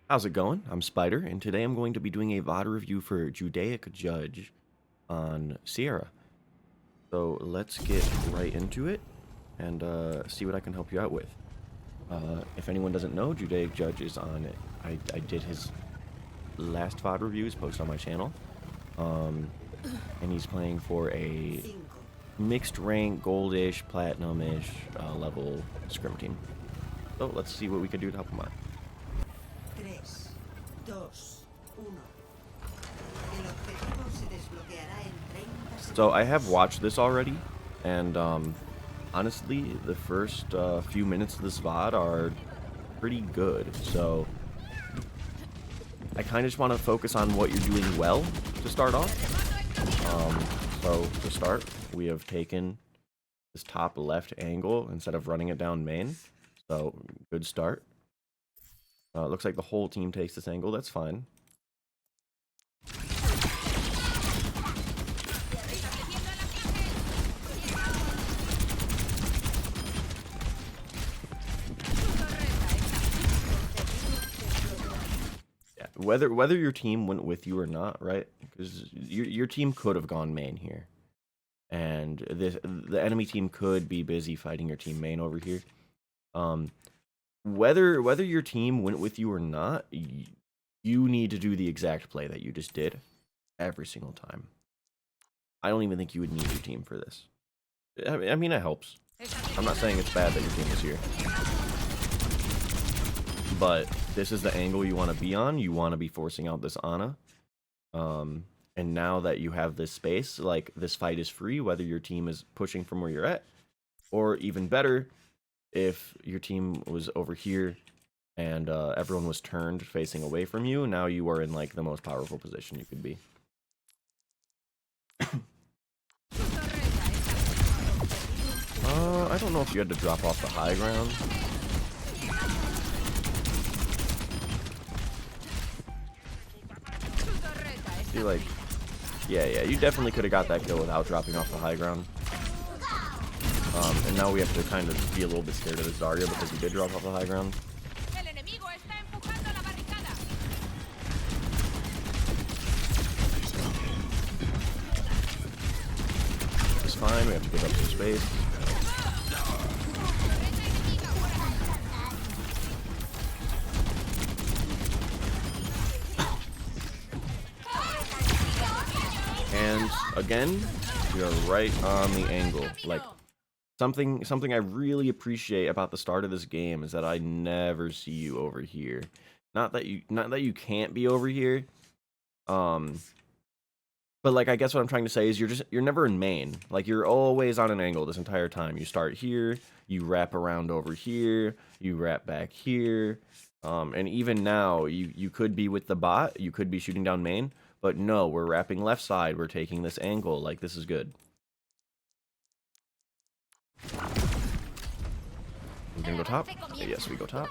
How's it going? I'm Spider, and today I'm going to be doing a VOD review for JudaicJudge on Sierra. So let's get right into it and see what I can help you out with. If anyone doesn't know, JudaicJudge is on it. I did his last VOD reviews posted on my channel. And he's playing for a mixed rank, goldish, platinum-ish level scrim team. So let's see what we can do to help him out. 3, 2, 1. El objetivo se desbloqueará en 30 segundos. So I have watched this already, and honestly, the first few minutes of this VOD are pretty good. So I kind of just want to focus on what you're doing well to start off. So to start, we have taken this top left angle instead of running it down main. So good start. Looks like the whole team takes this angle. That's fine. Yeah, whether your team went with you or not, right? Because your team could have gone main here, and the enemy team could be busy fighting your team main over here. Whether your team went with you or not, you need to do the exact play that you just did every single time. I don't even think you would need your team for this. I mean, it helps. I'm not saying it's bad that your team is here. But this is the angle you want to be on. You want to be forcing out this Ana. And now that you have this space, like, this fight is free, whether your team is pushing from where you're at, or even better, if your team was over here and everyone was turned facing away from you, now you are in, like, the most powerful position you could be. I don't know if you had to drop off the high ground. I feel like, yeah, you definitely could have got that kill without dropping off the high ground. And now we have to kind of be a little bit scared of this Zarya because he did drop off the high ground. It's fine, we have to give up some space. And again, we are right on the angle. Like, something I really appreciate about the start of this game is that I never see you over here. Not that you can't be over here. But like, I guess what I'm trying to say is you're never in main. Like, you're always on an angle this entire time. You start here, you wrap around over here, you wrap back here. And even now, you could be with the bot, you could be shooting down main. But no, we're wrapping left side. We're taking this angle. Like, this is good. We're gonna go top. Okay, yes, we go top.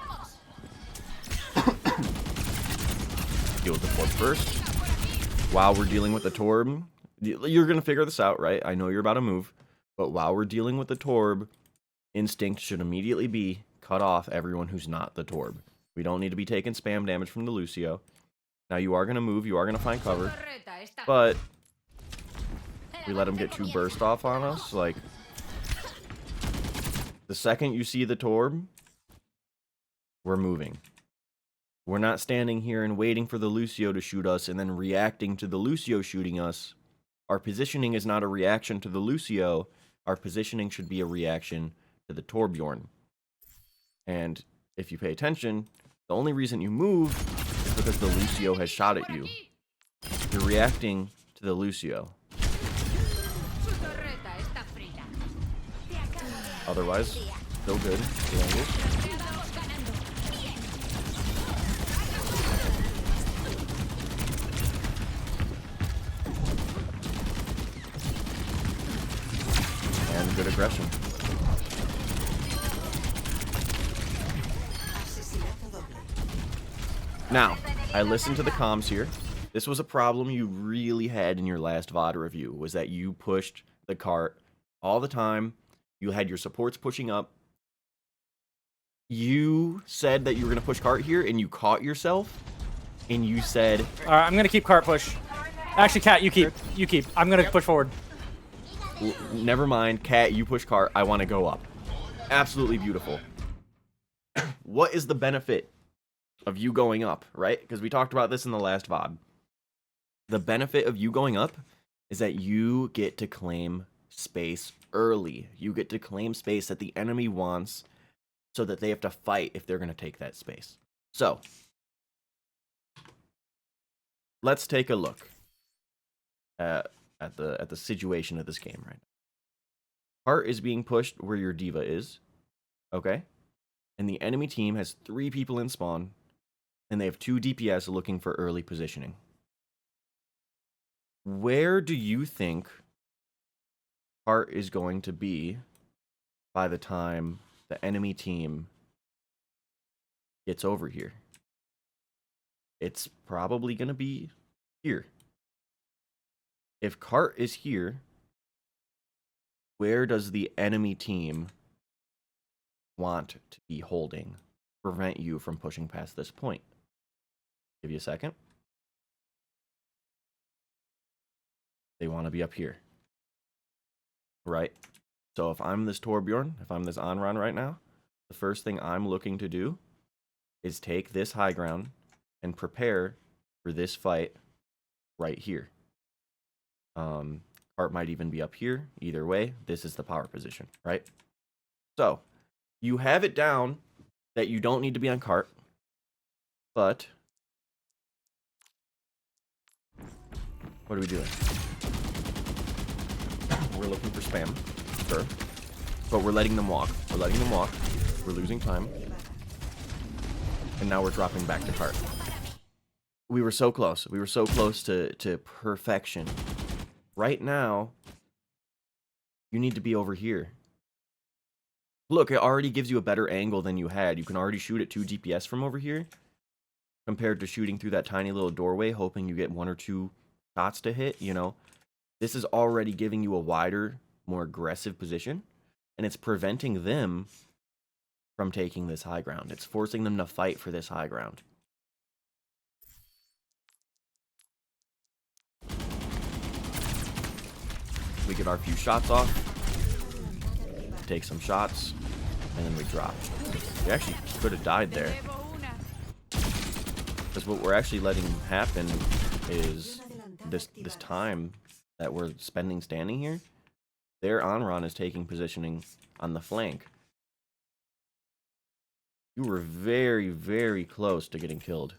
Deal with the Torb first. While we're dealing with the Torb, you're gonna figure this out, right? I know you're about to move, but while we're dealing with the Torb, instinct should immediately be cut off everyone who's not the Torb. We don't need to be taking spam damage from the Lucio. Now, you are going to move, you are going to find cover, but we let him get 2 burst off on us. Like, the second you see the Torb, we're moving. We're not standing here and waiting for the Lucio to shoot us and then reacting to the Lucio shooting us. Our positioning is not a reaction to the Lucio. Our positioning should be a reaction to the Torbjorn. And if you pay attention, the only reason you move because the Lucio has shot at you. You're reacting to the Lucio. Otherwise, still good. Good angles. And good aggression. Now, I listened to the comms here. This was a problem you really had in your last VOD review, was that you pushed the cart all the time. You had your supports pushing up. You said that you were going to push cart here, and you caught yourself, and you said... All right, I'm going to keep cart push. Actually, Cat, you keep. You keep. I'm going to push forward. Never mind, Cat, you push cart. I want to go up. Absolutely beautiful. What is the benefit of you going up, right? Because we talked about this in the last VOD. The benefit of you going up is that you get to claim space early. You get to claim space that the enemy wants so that they have to fight if they're going to take that space. So, let's take a look at the situation of this game right now. Cart is being pushed where your diva is, okay? And the enemy team has 3 people in spawn, and they have 2 DPS looking for early positioning. Where do you think Cart is going to be by the time the enemy team gets over here? It's probably going to be here. If Cart is here, where does the enemy team want to be holding to prevent you from pushing past this point? Give you a second. They want to be up here. Right? So if I'm this Torbjorn, if I'm this Anran right now, the first thing I'm looking to do is take this high ground and prepare for this fight right here. Cart might even be up here. Either way, this is the power position, right? So, you have it down that you don't need to be on Cart, but what are we doing? We're looking for spam, sure, but we're letting them walk. We're letting them walk. We're losing time, and now we're dropping back to Cart. We were so close. We were so close to perfection. Right now, you need to be over here. Look, it already gives you a better angle than you had. You can already shoot at 2 DPS from over here, compared to shooting through that tiny little doorway, hoping you get 1 or 2 shots to hit, you know. This is already giving you a wider, more aggressive position, and it's preventing them from taking this high ground. It's forcing them to fight for this high ground. We get our few shots off, take some shots, and then we drop. We actually could have died there. Because what we're actually letting happen is this time that we're spending standing here, their Anran is taking positioning on the flank. You were very, very close to getting killed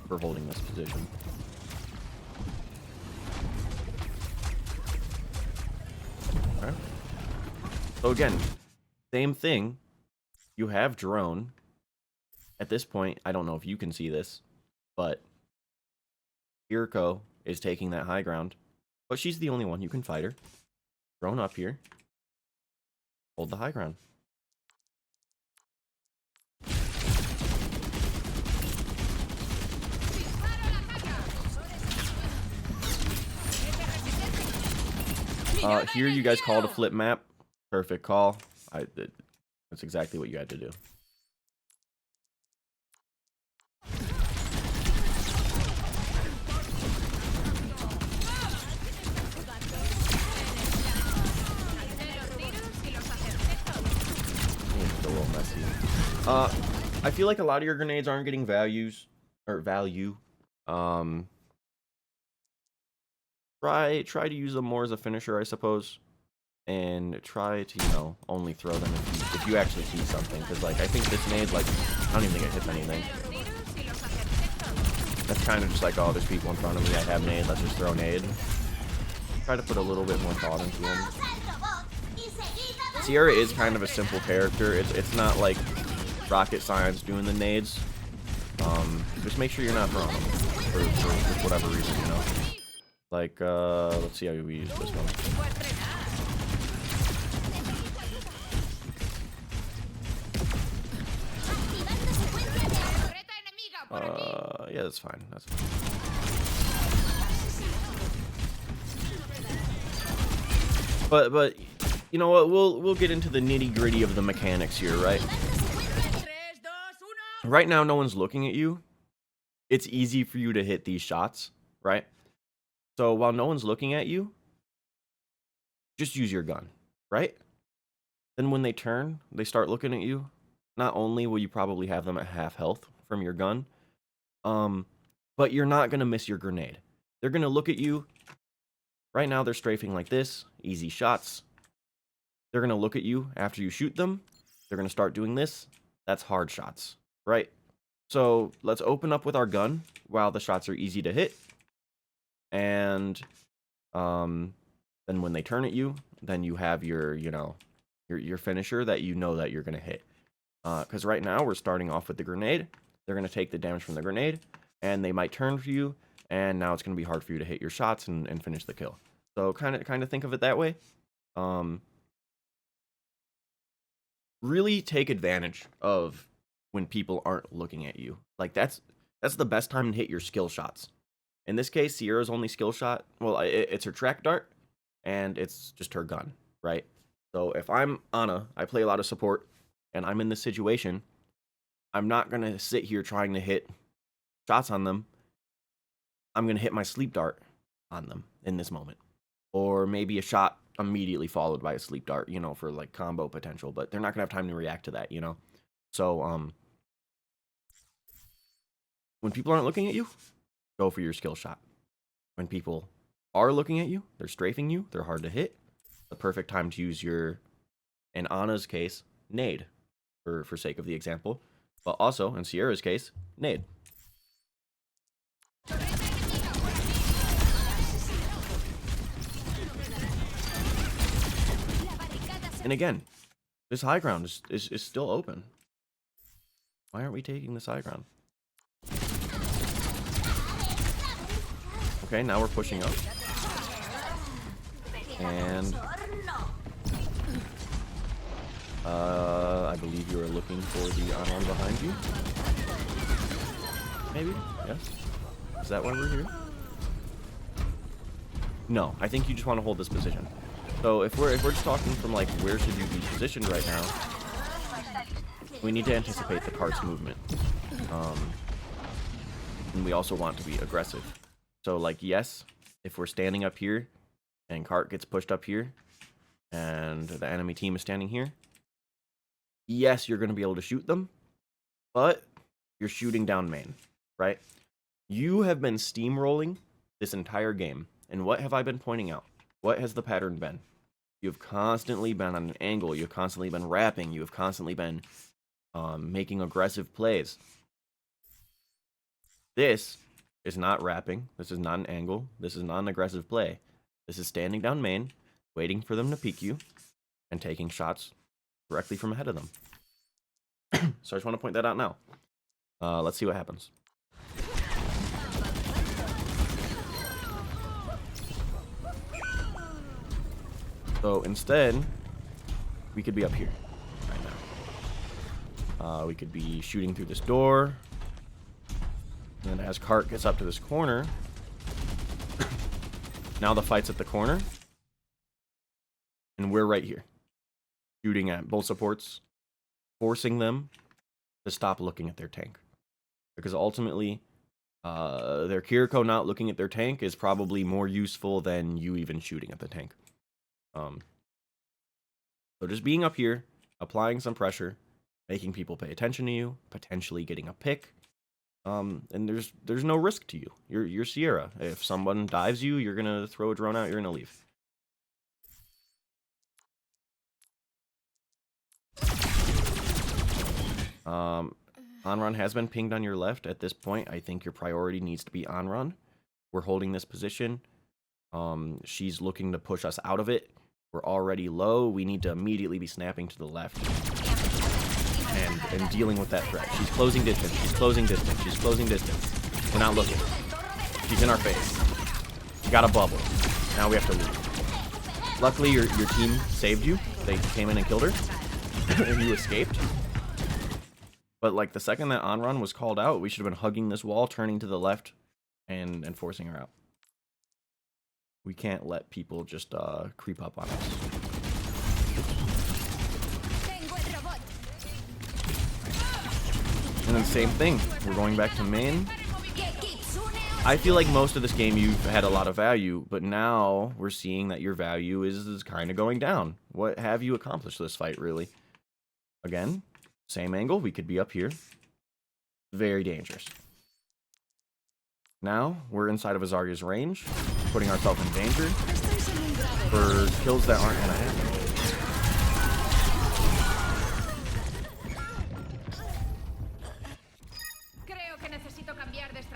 for holding this position. Okay. So again, same thing. You have drone. At this point, I don't know if you can see this, but Kiriko is taking that high ground. But she's the only one. You can fight her. Drone up here. Hold the high ground. Here you guys called a flip map. Perfect call. That's exactly what you had to do. It's a little messy. I feel like a lot of your grenades aren't getting value. Try to use them more as a finisher, I suppose, and try to, you know, only throw them if you actually see something. Because, like, I think this nade, like, I don't even think it hits anything. That's kind of just like, oh, there's people in front of me, I have nade, let's just throw nade. Try to put a little bit more thought into them. Sierra is kind of a simple character. It's not like rocket science doing the nades. Just make sure you're not throwing them for whatever reason, you know. Like, let's see how we use this one. Yeah, that's fine. That's fine. But you know what? We'll get into the nitty-gritty of the mechanics here, right? right now no one's looking at you. It's easy for you to hit these shots, right? So while no one's looking at you, just use your gun, right? Then when they turn, they start looking at you. Not only will you probably have them at half health from your gun, but you're not going to miss your grenade. They're going to look at you. Right now they're strafing like this, easy shots. They're going to look at you after you shoot them. They're going to start doing this. That's hard shots, right? So let's open up with our gun while the shots are easy to hit. And then when they turn at you, then you have your, your finisher that you know that you're going to hit. Because right now we're starting off with the grenade. They're going to take the damage from the grenade, and they might turn for you, and now it's going to be hard for you to hit your shots and finish the kill. So kind of think of it that way. Really take advantage of when people aren't looking at you. Like that's the best time to hit your skill shots. In this case, Sierra's only skill shot, well, it's her track dart, and it's just her gun, right? So if I'm Ana, I play a lot of support, and I'm in this situation, I'm not going to sit here trying to hit shots on them. I'm going to hit my sleep dart on them in this moment. Or maybe a shot immediately followed by a sleep dart, for like combo potential, but they're not going to have time to react to that, So, when people aren't looking at you, go for your skill shot. When people are looking at you, they're strafing you, they're hard to hit, the perfect time to use your, in Ana's case, nade, for sake of the example, but also, in Sierra's case, nade. And again, this high ground is still open. Why aren't we taking this high ground? Okay, now we're pushing up. And I believe you are looking for the Anran behind you. Maybe? Yes? Is that why we're here? No, I think you just want to hold this position. So if we're just talking from like where should you be positioned right now, we need to anticipate the cart's movement. And we also want to be aggressive. So like yes, if we're standing up here and cart gets pushed up here and the enemy team is standing here, yes, you're going to be able to shoot them, but you're shooting down main, right? You have been steamrolling this entire game. And what have I been pointing out? What has the pattern been? You've constantly been on an angle. You've constantly been wrapping. You've constantly been making aggressive plays. This is not wrapping. This is not an angle. This is not an aggressive play. This is standing down main, waiting for them to peek you, and taking shots directly from ahead of them. So I just want to point that out now. Let's see what happens. So instead, we could be up here right now. We could be shooting through this door. And then as cart gets up to this corner, now the fight's at the corner. And we're right here, shooting at both supports, forcing them to stop looking at their tank. Because ultimately, their Kiriko not looking at their tank is probably more useful than you even shooting at the tank. So just being up here, applying some pressure, making people pay attention to you, potentially getting a pick. And there's no risk to you. You're Sierra. If someone dives you, you're gonna throw a drone out, you're gonna leave. Anran has been pinged on your left. At this point, I think your priority needs to be Anran. We're holding this position. She's looking to push us out of it. We're already low. We need to immediately be snapping to the left and dealing with that threat. She's closing distance. She's closing distance. She's closing distance. We're not looking. She's in our face. She got a bubble. Now we have to leave. Luckily, your team saved you. They came in and killed her, and you escaped. But like the second that Anran was called out, we should have been hugging this wall, turning to the left, and forcing her out. We can't let people just creep up on us. And then same thing. We're going back to main. I feel like most of this game you've had a lot of value, but now we're seeing that your value is kind of going down. What have you accomplished this fight, really? Again, same angle. We could be up here. Very dangerous. Now, we're inside of Azaria's range, putting ourselves in danger for kills that aren't going to happen.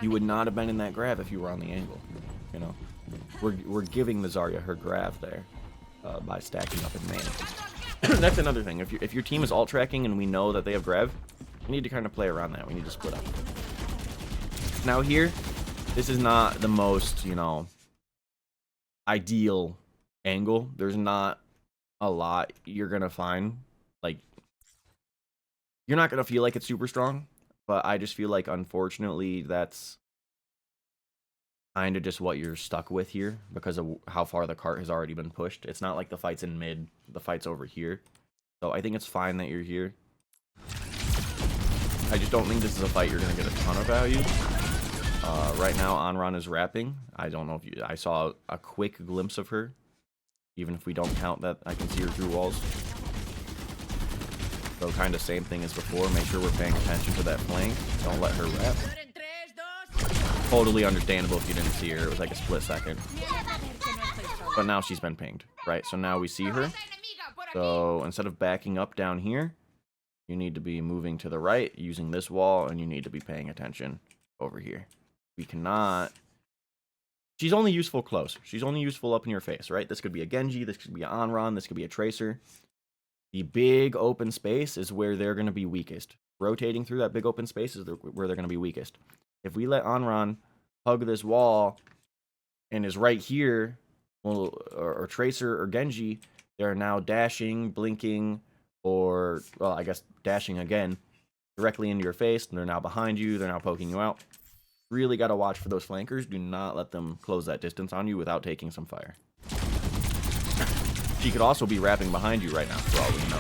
You would not have been in that grab if you were on the angle, you know. We're giving the Zarya her grab there by stacking up in main. That's another thing. If your team is alt tracking and we know that they have grab, we need to kind of play around that. We need to split up. Now here, this is not the most, you know, ideal angle. There's not a lot you're gonna find. Like, you're not gonna feel like it's super strong. But I just feel like, unfortunately, that's kind of just what you're stuck with here because of how far the cart has already been pushed. It's not like the fight's in mid, the fight's over here. So I think it's fine that you're here. I just don't think this is a fight you're going to get a ton of value. Right now, Anran is rapping. I don't know if you... I saw a quick glimpse of her. Even if we don't count that, I can see her through walls. So kind of same thing as before. Make sure we're paying attention to that flank. Don't let her rap. Totally understandable if you didn't see her. It was like a split second. But now she's been pinged, right? So now we see her. So instead of backing up down here, you need to be moving to the right using this wall, and you need to be paying attention over here. We cannot... She's only useful close. She's only useful up in your face, right? This could be a Genji. This could be an Anran. This could be a Tracer. The big open space is where they're going to be weakest. Rotating through that big open space is where they're going to be weakest. If we let Anran hug this wall and is right here, well, or Tracer or Genji, they're now dashing, blinking, or, well, I guess dashing again, directly into your face, and they're now behind you, they're now poking you out. Really got to watch for those flankers. Do not let them close that distance on you without taking some fire. She could also be wrapping behind you right now, for all we know.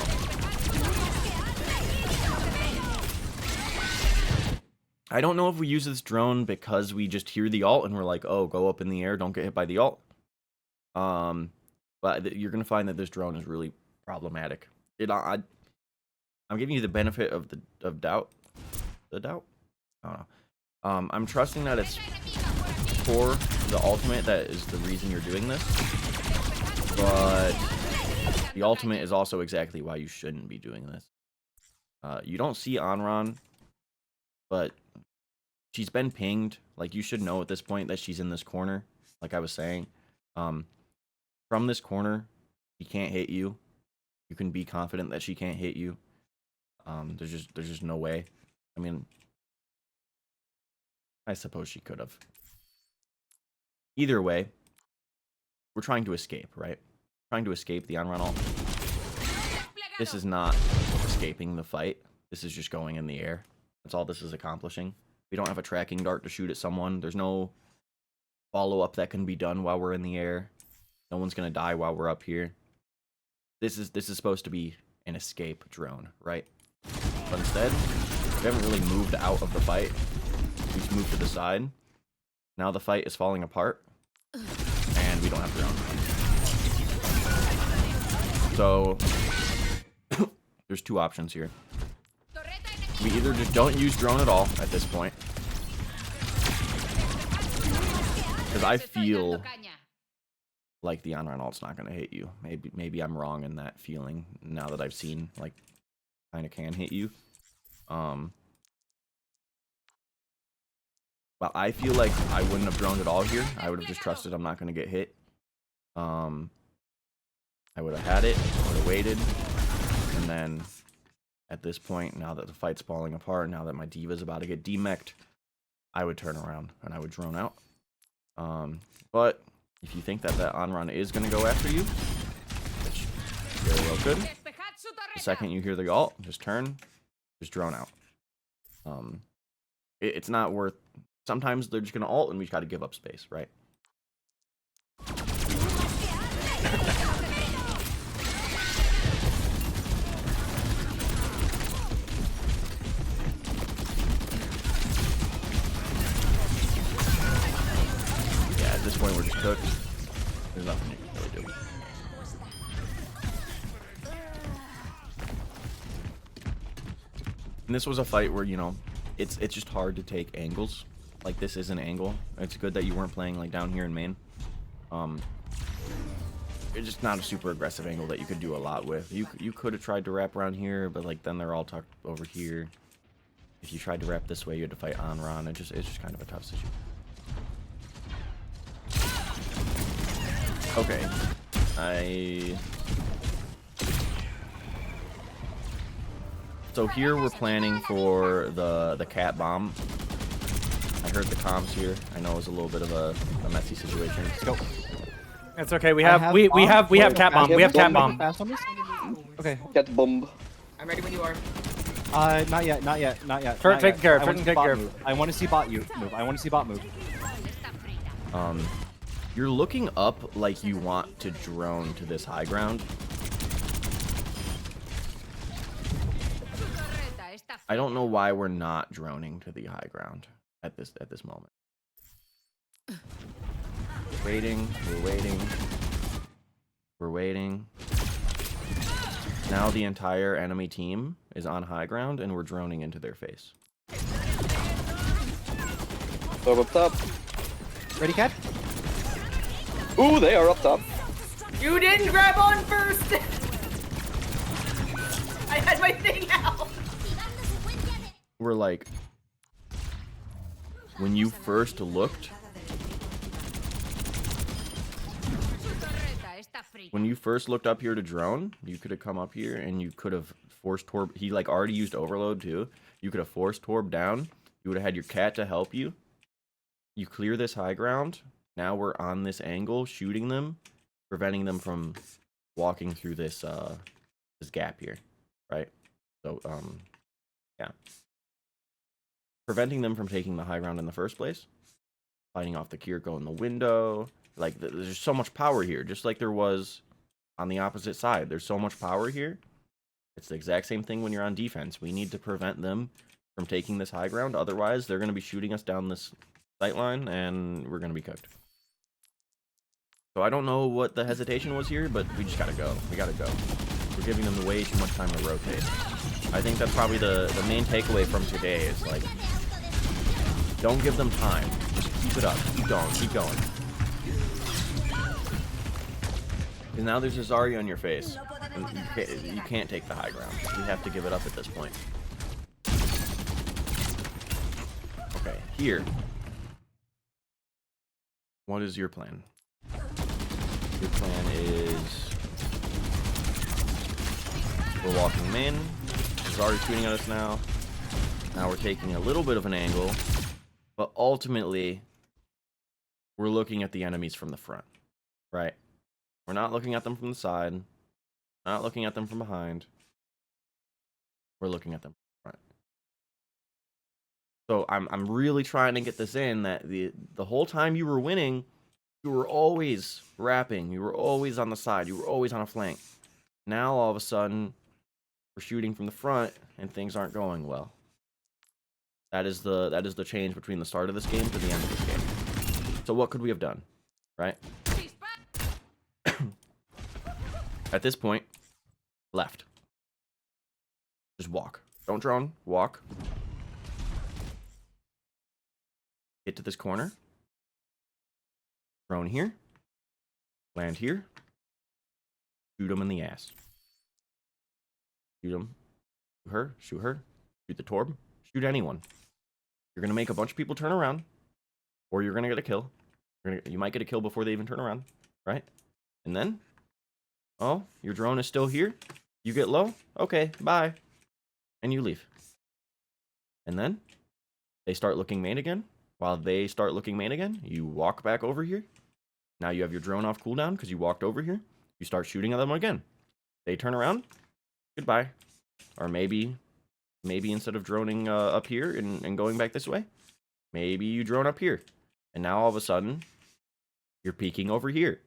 I don't know if we use this drone because we just hear the ult and we're like, oh, go up in the air, don't get hit by the ult. But you're going to find that this drone is really problematic. I'm giving you the benefit of the doubt. The doubt? I don't know. I'm trusting that it's for the ultimate that is the reason you're doing this. But the ultimate is also exactly why you shouldn't be doing this. You don't see Anran, but she's been pinged. Like, you should know at this point that she's in this corner, like I was saying. From this corner, she can't hit you. You can be confident that she can't hit you. There's just no way. I mean, I suppose she could have. Either way, we're trying to escape, right? Trying to escape the Anran ult. This is not escaping the fight. This is just going in the air. That's all this is accomplishing. We don't have a tracking dart to shoot at someone. There's no follow-up that can be done while we're in the air. No one's going to die while we're up here. This is supposed to be an escape drone, right? But instead, we haven't really moved out of the fight. We just moved to the side. Now the fight is falling apart. And we don't have drone. So, there's two options here. We either just don't use drone at all at this point. Because I feel like the Anran ult's not going to hit you. Maybe I'm wrong in that feeling now that I've seen, like, kind of can hit you. But I feel like I wouldn't have droned at all here. I would have just trusted I'm not going to get hit. I would have had it, would have waited, and then at this point, now that the fight's falling apart, now that my diva's about to get demeched, I would turn around and I would drone out. But if you think that Anran is going to go after you, which very well could, the second you hear the ult, just turn, just drone out. It's not worth... Sometimes they're just going to ult and we just got to give up space, right? point, we're just cooked. There's nothing you can really do. And this was a fight where, you know, it's just hard to take angles. Like, this is an angle. It's good that you weren't playing, like, down here in main. It's just not a super aggressive angle that you could do a lot with. You could have tried to wrap around here, but, like, then they're all tucked over here. If you tried to wrap this way, you had to fight on Ron. It's just kind of a tough situation. Okay. So here we're planning for the cat bomb. I heard the comms here. I know it was a little bit of a messy situation. Let's go. It's okay. We have cat bomb. We have cat bomb. Okay. Cat bomb. I'm ready when you are. Not yet. Turret taken care of. I want to see Taken bot care of. move. I want to see bot move. I want to see bot move. You're looking up like you want to drone to this high ground. I don't know why we're not droning to the high ground at this moment. We're waiting. Now the entire enemy team is on high ground and we're droning into their face. Go up top. Ready, cat? Ooh, they are up top. You didn't grab on first. I had my thing out. We're like, when you first looked up here to drone, you could have come up here and you could have forced Torb. He like already used overload too. You could have forced Torb down. You would have had your cat to help you. You clear this high ground. Now we're on this angle, shooting them, preventing them from walking through this this gap here, right? So yeah, preventing them from taking the high ground in the first place, fighting off the Kiriko in the window. Like, there's so much power here, just like there was on the opposite side. There's so much power here. It's the exact same thing when you're on defense. We need to prevent them from taking this high ground. Otherwise, they're going to be shooting us down this sight line, and we're going to be cooked. So I don't know what the hesitation was here, but we just got to go. We got to go. We're giving them way too much time to rotate. I think that's probably the main takeaway from today is, like, don't give them time. Just keep it up. Keep going. Keep going. And now there's a Zarya on your face. And you can't take the high ground. You have to give it up at this point. Okay, here. What is your plan? Your plan is... we're walking them in. Zarya's shooting at us now. Now we're taking a little bit of an angle. But ultimately, we're looking at the enemies from the front. Right? We're not looking at them from the side. Not looking at them from behind. We're looking at them from the front. So I'm really trying to get this in that the whole time you were winning, you were always wrapping. You were always on the side. You were always on a flank. Now all of a sudden, we're shooting from the front and things aren't going well. That is the change between the start of this game to the end of this game. So what could we have done? Right? At this point, left. Just walk. Don't drone. Walk. Get to this corner. Drone here. Land here. Shoot him in the ass. Shoot him. Shoot her. Shoot her. Shoot the Torb. Shoot anyone. You're going to make a bunch of people turn around. Or you're going to get a kill. You might get a kill before they even turn around. Right? And then... oh, your drone is still here? You get low? Okay, bye. And you leave. And then they start looking main again. While they start looking main again, you walk back over here. Now you have your drone off cooldown because you walked over here. You start shooting at them again. They turn around. Goodbye. Or maybe instead of droning up here and going back this way, maybe you drone up here. And now all of a sudden, you're peeking over here.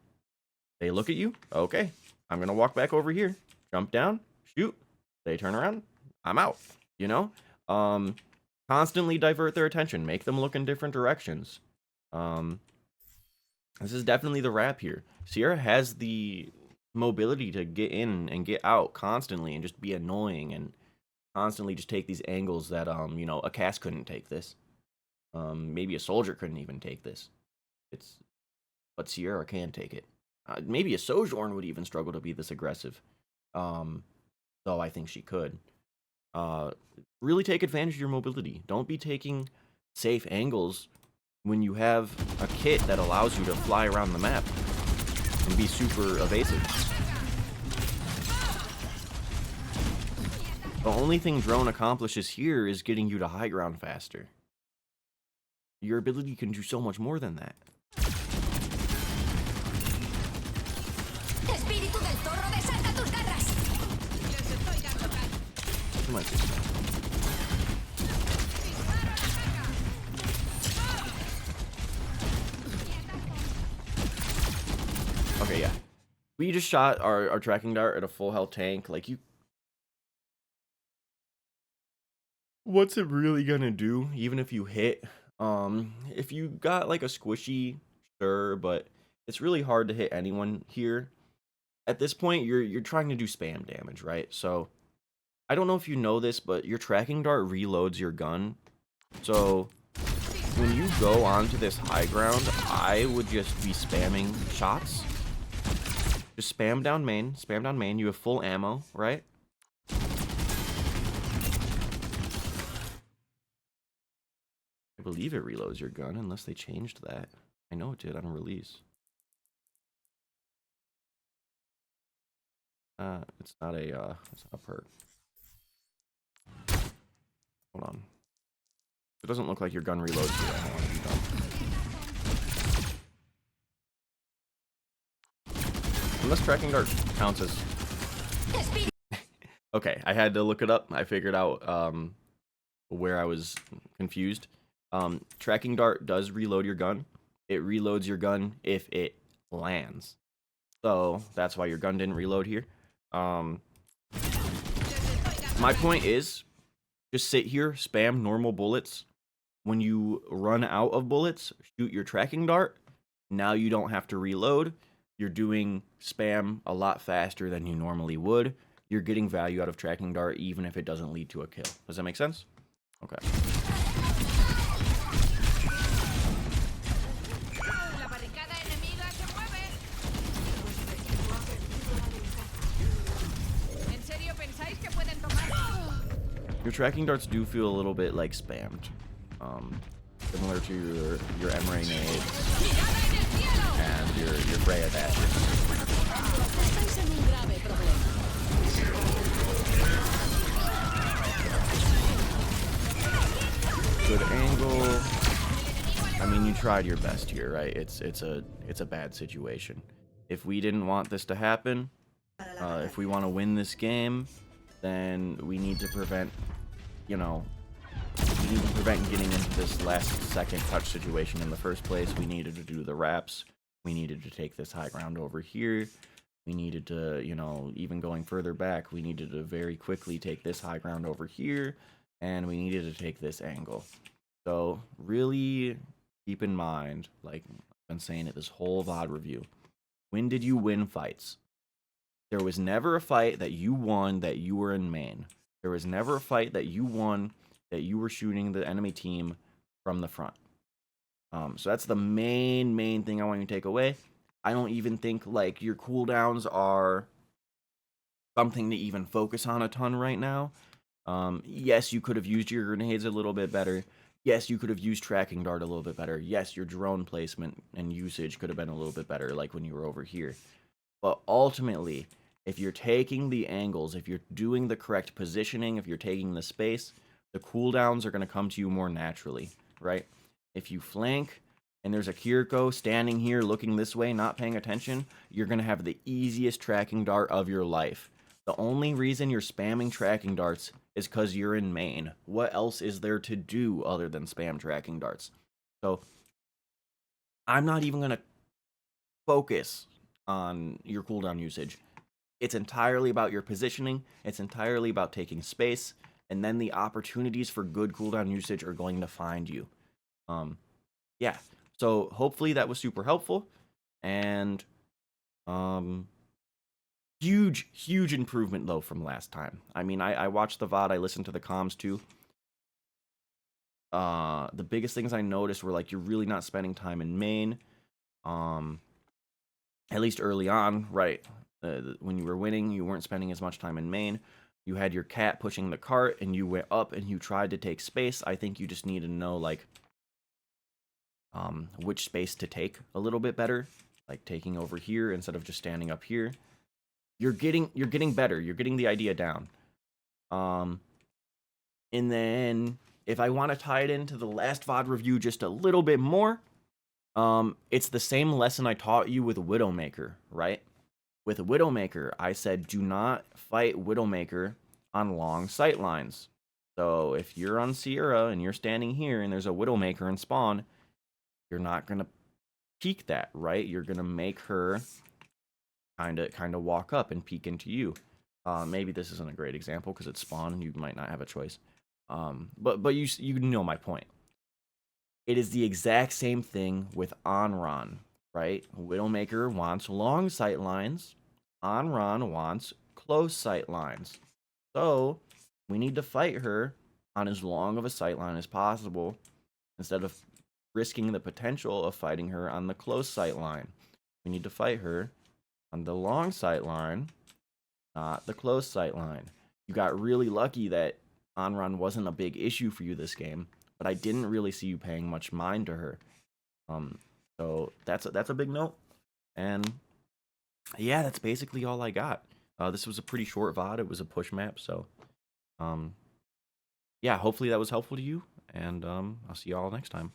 They look at you. Okay. I'm going to walk back over here, jump down, shoot. They turn around. I'm out, you know? Constantly divert their attention. Make them look in different directions. This is definitely the wrap here. Sierra has the mobility to get in and get out constantly and just be annoying and constantly just take these angles that you know, a cast couldn't take this. Maybe a soldier couldn't even take this. But Sierra can take it. Maybe a Sojourn would even struggle to be this aggressive. Though I think she could. Really take advantage of your mobility. Don't be taking safe angles when you have a kit that allows you to fly around the map and be super evasive. The only thing drone accomplishes here is getting you to high ground faster. Your ability can do so much more than that. Espíritu del zorro, desata tus garras. Come on, sister. Okay, yeah. We just shot our tracking dart at a full health tank. Like, you... What's it really gonna do, even if you hit? If you got, like, a squishy, sure, but it's really hard to hit anyone here. At this point, you're trying to do spam damage, right? So, I don't know if you know this, but your tracking dart reloads your gun. So, when you go onto this high ground, I would just be spamming shots. Just spam down main, spam down main. You have full ammo, right? I believe it reloads your gun, unless they changed that. I know it did on release. It's not a perk. Hold on. It doesn't look like your gun reloads here. I don't want to be done. Unless tracking dart counts as... Okay, I had to look it up. I figured out where I was confused. Tracking dart does reload your gun. It reloads your gun if it lands. So that's why your gun didn't reload here. My point is, just sit here, spam normal bullets. When you run out of bullets, shoot your tracking dart. Now you don't have to reload. You're doing spam a lot faster than you normally would. You're getting value out of tracking dart even if it doesn't lead to a kill. Does that make sense? Okay. La barricada enemiga se mueve. ¿En serio pensáis que pueden tomar? Your tracking darts do feel a little bit like spammed. Similar to your Emery nades and your Freya dashes. Estáis en un grave problema. Good angle. I mean, you tried your best here, right? It's a bad situation. If we didn't want this to happen, if we want to win this game, then we need to prevent, you know, we need to prevent getting into this last second touch situation in the first place. We needed to do the wraps. We needed to take this high ground over here. We needed to, you know, even going further back, we needed to very quickly take this high ground over here. And we needed to take this angle. So really keep in mind, like I've been saying it this whole VOD review, when did you win fights? There was never a fight that you won that you were in main. There was never a fight that you won that you were shooting the enemy team from the front. So that's the main thing I want you to take away. I don't even think like your cooldowns are something to even focus on a ton right now. Yes, you could have used your grenades a little bit better. Yes, you could have used tracking dart a little bit better. Yes, your drone placement and usage could have been a little bit better, like when you were over here. But ultimately, if you're taking the angles, if you're doing the correct positioning, if you're taking the space, the cooldowns are going to come to you more naturally, right? If you flank and there's a Kiriko standing here looking this way, not paying attention, you're going to have the easiest tracking dart of your life. The only reason you're spamming tracking darts is because you're in main. What else is there to do other than spam tracking darts? So I'm not even going to focus on your cooldown usage. It's entirely about your positioning. It's entirely about taking space. And then the opportunities for good cooldown usage are going to find you. Yeah. So hopefully that was super helpful. And huge improvement though from last time. I mean, I watched the VOD, I listened to the comms too. The biggest things I noticed were like you're really not spending time in main. At least early on, right? When you were winning, you weren't spending as much time in main. You had your cat pushing the cart, and you went up and you tried to take space. I think you just need to know like which space to take a little bit better, like taking over here instead of just standing up here. You're getting better. You're getting the idea down. And then if I want to tie it into the last VOD review just a little bit more, it's the same lesson I taught you with Widowmaker, right? With Widowmaker, I said do not fight Widowmaker on long sight lines. So if you're on Sierra and you're standing here and there's a Widowmaker in spawn, you're not gonna peek that, right? You're gonna make her kind of walk up and peek into you. Maybe this isn't a great example because it's spawn and you might not have a choice. But you know my point. It is the exact same thing with Onron, right? Widowmaker wants long sight lines. Onron wants close sight lines. So we need to fight her on as long of a sight line as possible instead of risking the potential of fighting her on the close sight line. We need to fight her on the long sight line, not the close sight line. You got really lucky that Onron wasn't a big issue for you this game, but I didn't really see you paying much mind to her. So that's a big note. And yeah, that's basically all I got. This was a pretty short VOD. It was a push map, so yeah, hopefully that was helpful to you, and I'll see you all next time.